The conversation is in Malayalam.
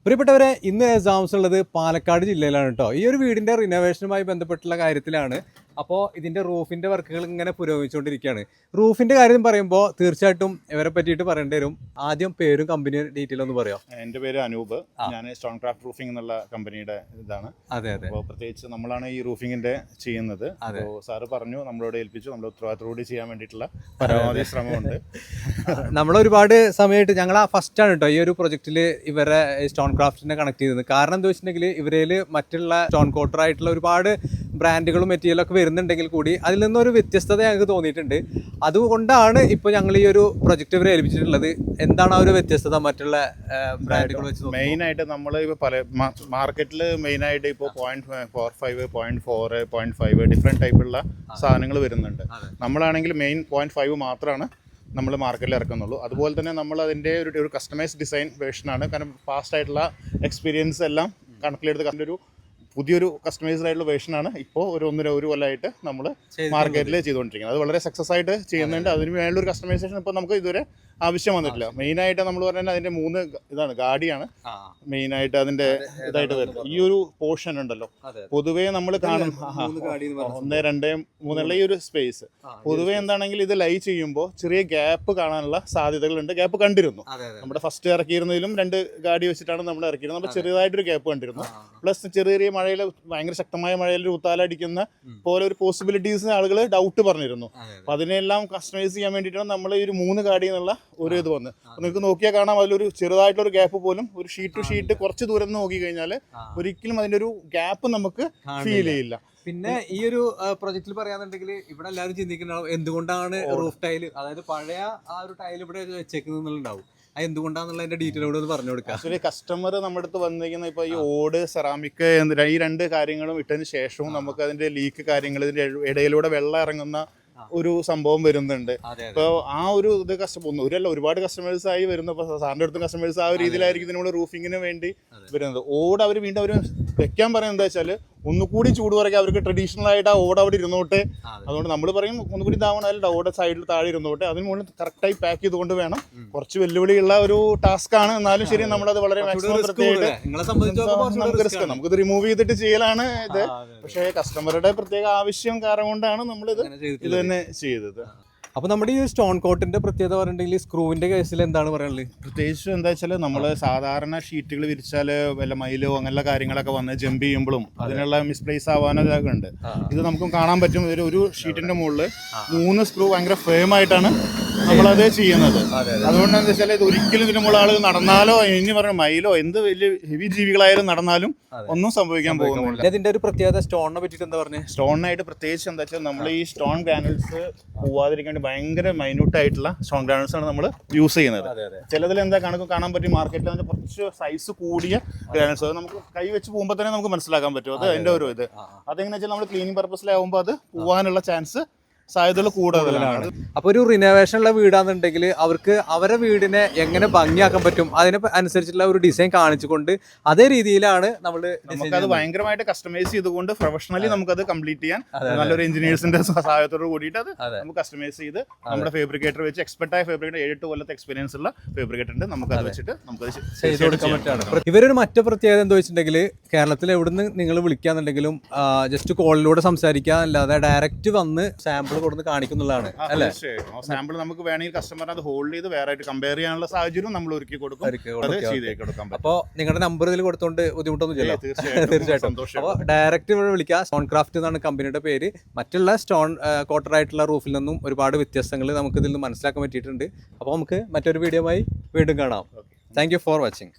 പ്രിയപ്പെട്ടവരെ, ഇന്ന് എക്സാംസ് ഉള്ളത് പാലക്കാട് ജില്ലയിലാണ് കേട്ടോ. ഈ ഒരു വീടിൻ്റെ റിനോവേഷനുമായി ബന്ധപ്പെട്ടുള്ള കാര്യത്തിലാണ്. അപ്പോൾ ഇതിൻ്റെ റൂഫിൻ്റെ വർക്കുകൾ ഇങ്ങനെ പുരോഗമിച്ചുകൊണ്ടിരിക്കുകയാണ്. റൂഫിൻ്റെ കാര്യം പറയുമ്പോൾ തീർച്ചയായിട്ടും ഇവരെ പറ്റിയിട്ട് പറയേണ്ടി വരും. ആദ്യം പേരും കമ്പനി ഡീറ്റെയിൽ ഒന്ന് പറയാം. എൻ്റെ പേര് അനൂപ്. ഞാൻ സ്റ്റോൺ ക്രാഫ്റ്റ് റൂഫിംഗ് എന്നുള്ള കമ്പനിയുടെ ഇതാണ്. അതെ അതെ. അപ്പോൾ പ്രത്യേകിച്ച് നമ്മളാണ് ഈ റൂഫിങ്ങിൻ്റെ ചെയ്യുന്നത്. അപ്പോൾ സാറ് പറഞ്ഞു, നമ്മളോട് ഏൽപ്പിച്ചു, നമ്മൾ ഉത്തരവാദിത്തോടുകൂടി ചെയ്യാൻ വേണ്ടിയിട്ടുള്ള പരമാവധി ശ്രമമുണ്ട്. നമ്മളൊരുപാട് സമയമായിട്ട് ഞങ്ങൾ ഫസ്റ്റാണ് കേട്ടോ ഈ ഒരു പ്രൊജക്റ്റിൽ ഇവരെ സ്റ്റോൺ ക്രാഫ്റ്റിനെ കണക്ട് ചെയ്തത്. കാരണം എന്താ വെച്ചിട്ടുണ്ടെങ്കിൽ ഇവരിൽ മറ്റുള്ള സ്റ്റോൺ കോട്ടറായിട്ടുള്ള ഒരുപാട് ബ്രാൻഡുകളും മെറ്റീരിയലൊക്കെ വരുന്നുണ്ടെങ്കിൽ കൂടി അതിൽ നിന്നൊരു വ്യത്യസ്തത ഞങ്ങൾക്ക് തോന്നിയിട്ടുണ്ട്. അതുകൊണ്ടാണ് ഇപ്പോൾ ഞങ്ങൾ ഈ ഒരു പ്രൊജക്റ്റ് ഇവരെ ഏൽപ്പിച്ചിട്ടുള്ളത്. എന്താണ് ആ ഒരു വ്യത്യസ്തത മറ്റുള്ള ബ്രാൻഡുകൾ വെച്ച്? മെയിനായിട്ട് നമ്മൾ ഇപ്പോൾ പല മാർക്കറ്റിൽ മെയിനായിട്ട് ഇപ്പോൾ 0.45, 0.4, 0.5 ഡിഫറെൻറ്റ് ടൈപ്പുള്ള സാധനങ്ങൾ വരുന്നുണ്ട്. നമ്മളാണെങ്കിൽ മെയിൻ 0.5 മാത്രമാണ് നമ്മൾ മാർക്കറ്റിൽ ഇറക്കുന്നുള്ളൂ. അതുപോലെ തന്നെ നമ്മൾ അതിൻ്റെ ഒരു കസ്റ്റമൈസ് ഡിസൈൻ വേർഷനാണ്. കാരണം പാസ്റ്റ് ആയിട്ടുള്ള എക്സ്പീരിയൻസ് എല്ലാം കണക്കിലെടുത്ത് കണ്ടൊരു പുതിയൊരു കസ്റ്റമൈസ്ഡ് ആയിട്ടുള്ള വേർഷനാണ് ഇപ്പോൾ ഒരു കൊല്ലമായിട്ട് നമ്മൾ മാർക്കറ്റിൽ ചെയ്തുകൊണ്ടിരിക്കുന്നത്. അത് വളരെ സക്സസ് ആയിട്ട് ചെയ്യുന്നുണ്ട്. അതിന് വേണ്ടിയൊരു കസ്റ്റമൈസേഷൻ ഇപ്പോൾ നമുക്ക് ഇതുവരെ ആവശ്യം വന്നിട്ടില്ല. മെയിനായിട്ട് നമ്മൾ പറഞ്ഞാൽ അതിൻ്റെ 3 ഇതാണ് ഗാഡിയാണ് മെയിനായിട്ട് അതിൻ്റെ ഇതായിട്ട് വരുന്നത്. ഈ ഒരു പോർഷൻ ഉണ്ടല്ലോ, പൊതുവേ നമ്മൾ കാണും 1, 2, 3 ഈ ഒരു സ്പേസ് പൊതുവേ എന്താണെങ്കിൽ ഇത് ലൈ ചെയ്യുമ്പോൾ ചെറിയ ഗ്യാപ്പ് കാണാനുള്ള സാധ്യതകളുണ്ട്. ഗ്യാപ്പ് കണ്ടിരുന്നു. നമ്മുടെ ഫസ്റ്റ് ഇറക്കിയിരുന്നതിലും 2 ഗാഡി വെച്ചിട്ടാണ് നമ്മൾ ഇറക്കിയിരുന്നത്. നമ്മൾ ചെറിയതായിട്ടൊരു ഗ്യാപ്പ് കണ്ടിരുന്നു. പ്ലസ് ചെറിയ മഴയിൽ, ഭയങ്കര ശക്തമായ മഴയിൽ ഊത്താലടിക്കുന്ന പോലെ ഒരു പോസിബിലിറ്റീസ് ആളുകൾ ഡൗട്ട് പറഞ്ഞിരുന്നു. അപ്പം അതിനെല്ലാം കസ്റ്റമൈസ് ചെയ്യാൻ വേണ്ടിയിട്ടാണ് നമ്മൾ ഈ ഒരു 3 ഗാഡി എന്നുള്ള ഒരു ഇത് വന്ന്. നിങ്ങൾക്ക് നോക്കിയാൽ കാണാം, അതിലൊരു ചെറുതായിട്ടുള്ള ഗ്യാപ്പ് പോലും ഒരു ഷീറ്റ് ടു ഷീറ്റ് കുറച്ച് ദൂരം നോക്കി കഴിഞ്ഞാൽ ഒരിക്കലും അതിൻ്റെ ഒരു ഗ്യാപ്പ് നമുക്ക് ഫീൽ ചെയ്യില്ല. പിന്നെ ഈ ഒരു പ്രൊജക്റ്റിൽ പറയാന്നുണ്ടെങ്കിൽ ഇവിടെ എല്ലാവരും ചിന്തിക്കുന്നുണ്ടാവും എന്തുകൊണ്ടാണ് റൂഫ് ടൈല്, അതായത് പഴയ ആ ഒരു ടൈൽ ഇവിടെ വെച്ചേക്കുന്നുണ്ടാവും. അത് എന്തുകൊണ്ടാണെന്നുള്ളതിന്റെ ഡീറ്റെയിലോട് ഒന്ന് പറഞ്ഞു കൊടുക്കാം. ആക്ച്വലി കസ്റ്റമർ നമ്മുടെ അടുത്ത് വന്നിരിക്കുന്ന ഇപ്പോൾ ഈ ഓട്, സെറാമിക് ഈ 2 കാര്യങ്ങളും ഇട്ടതിന് ശേഷവും നമുക്ക് അതിന്റെ ലീക്ക് കാര്യങ്ങൾ, ഇതിന്റെ ഇടയിലൂടെ വെള്ളം ഇറങ്ങുന്ന ഒരു സംഭവം വരുന്നുണ്ട്. അപ്പോൾ ആ ഒരു ഇത് ഒരുപാട് കസ്റ്റമേഴ്സ് ആയി വരുന്നു. ഇപ്പോൾ സാറിൻ്റെ അടുത്തും കസ്റ്റമേഴ്സ് ആ ഒരു രീതിയിലായിരിക്കും ഇതിനുള്ള റൂഫിങ്ങിന് വേണ്ടി വരുന്നത്. ഓട് അവർ വീണ്ടും അവർ വെക്കാൻ പറയുന്നത് എന്താ വെച്ചാൽ ഒന്നുകൂടി ചൂട് കുറയ്ക്കുക, അവർക്ക് ട്രഡീഷണൽ ആയിട്ട് ആ ഓട് അവിടെ ഇരുന്നോട്ടെ. അതുകൊണ്ട് നമ്മൾ പറയും ഒന്നുകൂടി ഇതാവണം, ഓട് സൈഡിൽ താഴെ ഇരുന്നോട്ടെ. അതിന് മുകളിൽ കറക്റ്റായി പാക്ക് ചെയ്തുകൊണ്ട് വേണം. കുറച്ച് വെല്ലുവിളിയുള്ള ഒരു ടാസ്ക് ആണ്. എന്നാലും ശരി, നമ്മളത് വളരെ മാക്സിമം നമുക്കിത് റിമൂവ് ചെയ്തിട്ട് ചെയ്യലാണ് ഇത്. പക്ഷേ കസ്റ്റമറുടെ പ്രത്യേക ആവശ്യം കാരണം കൊണ്ടാണ് നമ്മളിത് തന്നെ ചെയ്തത്. അപ്പോൾ നമ്മുടെ ഈ സ്റ്റോൺ കോട്ടിന്റെ പ്രത്യേകത പറഞ്ഞിട്ടുണ്ടെങ്കിൽ സ്ക്രൂവിന്റെ കേസിൽ എന്താണ് പറയാനുള്ളത്? പ്രത്യേകിച്ച് എന്താ വെച്ചാൽ നമ്മൾ സാധാരണ ഷീറ്റുകൾ വിരിച്ചാൽ വല്ല മയിലോ അങ്ങനെയുള്ള കാര്യങ്ങളൊക്കെ വന്ന് ജമ്പ് ചെയ്യുമ്പോഴും അതിനുള്ള മിസ്പ്ലേസ് ആവാനൊക്കെ ഉണ്ട്. ഇത് നമുക്ക് കാണാൻ പറ്റും. ഒരു ഷീറ്റിന്റെ മുകളിൽ 3 സ്ക്രൂ ഭയങ്കര ഫേം ആയിട്ടാണ് നമ്മളത് ചെയ്യുന്നത്. അതുകൊണ്ട് എന്താ വെച്ചാൽ ഇത് ഒരിക്കലും ഇതിന് മുകളിൽ ആളുകൾ നടന്നാലോ ഇനി പറഞ്ഞ മയിലോ എന്ത് വലിയ ഹെവി ജീവികളായാലും നടന്നാലും ഒന്നും സംഭവിക്കാൻ പോകുന്നില്ല. ഇതിന്റെ ഒരു പ്രത്യേകത സ്റ്റോണിനെ പറ്റിയിട്ട് എന്താ പറഞ്ഞത്? സ്റ്റോണിനായിട്ട് പ്രത്യേകിച്ച് എന്താ വെച്ചാൽ നമ്മൾ ഈ സ്റ്റോൺ ഗ്രാനുൾസ് പോവാതിരിക്കാൻ വേണ്ടി ഭയങ്കര മൈന്യൂട്ട് ആയിട്ടുള്ള സ്റ്റോൺ ഗ്രാനുൾസ് ആണ് നമ്മൾ യൂസ് ചെയ്യുന്നത്. ചിലതിൽ എന്താ കാണാൻ പറ്റും മാർക്കറ്റിൽ അതിന്റെ കുറച്ച് സൈസ് കൂടിയ ഗ്രാനുൾസ്, അത് നമുക്ക് കൈ വെച്ച് പോകുമ്പോൾ തന്നെ നമുക്ക് മനസ്സിലാക്കാൻ പറ്റും. അത് അതിന്റെ ഒരു ഇത് അതെങ്ങനെ വെച്ചാൽ നമ്മൾ ക്ലീനിങ് പർപ്പസിലാവുമ്പോൾ അത് പോവാനുള്ള ചാൻസ് സാധ്യതകൾ കൂടുതലാണ്. അപ്പോൾ ഒരു റിനോവേഷനുള്ള വീടാണെന്നുണ്ടെങ്കിൽ അവർക്ക് അവരുടെ വീടിനെ എങ്ങനെ ഭംഗിയാക്കാൻ പറ്റും അതിന് അനുസരിച്ചുള്ള ഒരു ഡിസൈൻ കാണിച്ചുകൊണ്ട് അതേ രീതിയിലാണ് നമുക്കത് ഭയങ്കരമായിട്ട് കസ്റ്റമൈസ് ചെയ്തുകൊണ്ട് പ്രൊഫഷണലി നമുക്കത് കംപ്ലീറ്റ് ചെയ്യാൻ നല്ലൊരു എഞ്ചിനീയേഴ്സിന്റെ സഹായത്തോട് കൂടിയിട്ട് അത് നമുക്ക് കസ്റ്റമൈസ് ചെയ്ത് നമ്മുടെ ഫാബ്രിക്കേറ്റർ വെച്ച് എക്സ്പെർട്ടായ ഫാബ്രിക്കേറ്റർ 7 കൊല്ലത്തെ എക്സ്പീരിയൻസ് ഉള്ള ഫാബ്രിക്കേറ്റർ ഉണ്ട്. നമുക്കത് വെച്ചിട്ട് നമുക്കത് ചെയ്ത് കൊടുക്കാൻ പറ്റുകയാണ്. ഇവരൊരു മറ്റു പ്രത്യേകത എന്താ വെച്ചിട്ടുണ്ടെങ്കിൽ കേരളത്തിൽ എവിടുന്ന് നിങ്ങൾ വിളിക്കാന്നുണ്ടെങ്കിലും ജസ്റ്റ് കോളിലൂടെ സംസാരിക്കുക അല്ലാതെ ഡയറക്റ്റ് വന്ന് സാമ്പിൾ കൊടുത്ത് കാണിക്കുന്നുള്ളതാണ് അല്ലേ? സാമ്പിൾ നമുക്ക് വേണമെങ്കിൽ കസ്റ്റമർ അത് ഹോൾഡ് ചെയ്ത് വേറെ ആയിട്ട് കമ്പയർ ചെയ്യാനുള്ള സാഹചര്യം നമ്മൾ ഒരുക്കി കൊടുക്കും. അപ്പോൾ നിങ്ങളുടെ നമ്പർ ഇതിൽ കൊടുത്തോണ്ട് ബുദ്ധിമുട്ടൊന്നുമില്ല. തീർച്ചയായിട്ടും. അപ്പോൾ ഡയറക്റ്റ് ഇവിടെ വിളിക്കുക. സ്റ്റോൺ ക്രാഫ്റ്റ് എന്നാണ് കമ്പനിയുടെ പേര്. മറ്റുള്ള സ്റ്റോൺ കോട്ടറായിട്ടുള്ള റൂഫിൽ നിന്നും ഒരുപാട് വ്യത്യസ്തങ്ങൾ നമുക്ക് ഇതിൽ നിന്ന് മനസ്സിലാക്കാൻ പറ്റിയിട്ടുണ്ട്. അപ്പോൾ നമുക്ക് മറ്റൊരു വീഡിയോയുമായി വീണ്ടും കാണാം. Thank you for watching.